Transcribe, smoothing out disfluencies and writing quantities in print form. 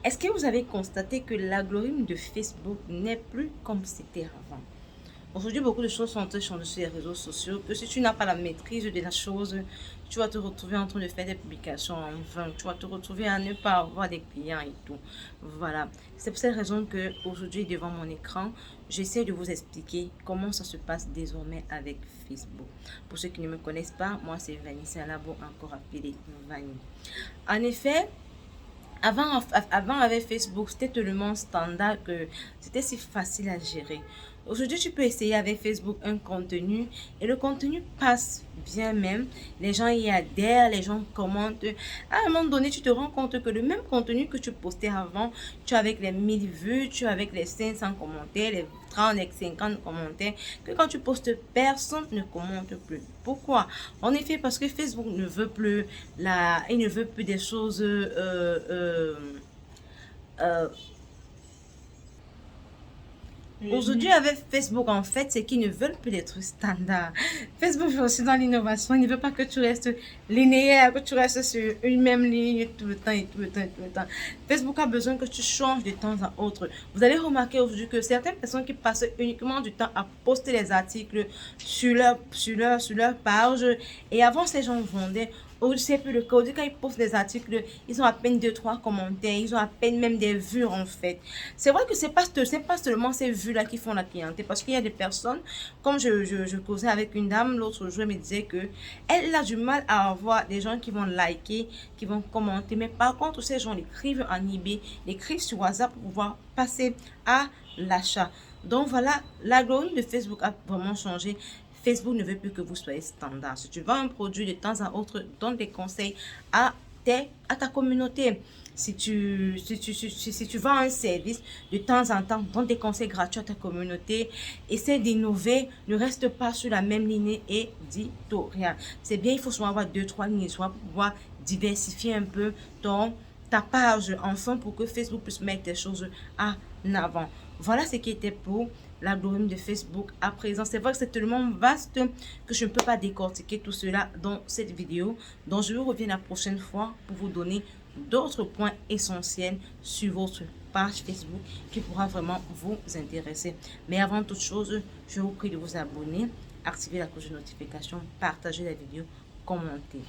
Est-ce que vous avez constaté que l'algorithme de Facebook n'est plus comme c'était avant? Aujourd'hui, beaucoup de choses sont en train de changer sur les réseaux sociaux, que si tu n'as pas la maîtrise de la chose, tu vas te retrouver en train de faire des publications en vain, tu vas te retrouver à ne pas avoir des clients et tout. Voilà. C'est pour cette raison que aujourd'hui, devant mon écran, j'essaie de vous expliquer comment ça se passe désormais avec Facebook. Pour ceux qui ne me connaissent pas, moi c'est Vanny Labo, encore appelée Vanny. En effet, avant avec Facebook, c'était tellement standard que c'était si facile à gérer. Aujourd'hui, tu peux essayer avec Facebook un contenu et le contenu passe bien même. Les gens y adhèrent, les gens commentent. À un moment donné, tu te rends compte que le même contenu que tu postais avant, tu as avec les 1000 vues, tu as avec les 500 commentaires, les 30 et 50 commentaires, que quand tu postes, personne ne commente plus. Pourquoi? En effet, parce que Facebook ne veut plus il ne veut plus des choses euh, aujourd'hui, avec Facebook, en fait, c'est qu'ils ne veulent plus des trucs standards. Facebook est aussi dans l'innovation. Il ne veut pas que tu restes linéaire, que tu restes sur une même ligne tout le temps et tout le temps et tout le temps. Facebook a besoin que tu changes de temps à autre. Vous allez remarquer aujourd'hui que certaines personnes qui passent uniquement du temps à poster les articles sur leur page, et avant, ces gens vendaient. Aujourd'hui, c'est plus le cas. Aujourd'hui, quand ils postent des articles, ils ont à peine 2-3 commentaires. Ils ont à peine même des vues, en fait. C'est vrai que c'est pas seulement ces vues-là qui font la clientèle. Parce qu'il y a des personnes, comme je causais avec une dame l'autre jour, elle me disait que elle a du mal à avoir des gens qui vont liker, qui vont commenter. Mais par contre, ces gens l'écrivent en eBay, l'écrivent sur WhatsApp pour pouvoir passer à l'achat. Donc voilà, l'algorithme de Facebook a vraiment changé. Facebook ne veut plus que vous soyez standard. Si tu vends un produit de temps à autre, donne des conseils à ta communauté. Si tu vends un service, de temps en temps, donne des conseils gratuits à ta communauté. Essaie d'innover. Ne reste pas sur la même ligne éditoriale. C'est bien, il faut souvent avoir 2-3 lignes pour pouvoir diversifier un peu ta page enfin pour que Facebook puisse mettre des choses en avant. Voilà ce qui était pour l'algorithme de Facebook à présent. C'est vrai que c'est tellement vaste que je ne peux pas décortiquer tout cela dans cette vidéo. Donc, je vous reviens la prochaine fois pour vous donner d'autres points essentiels sur votre page Facebook qui pourra vraiment vous intéresser. Mais avant toute chose, je vous prie de vous abonner, activer la cloche de notification, partager la vidéo, commenter.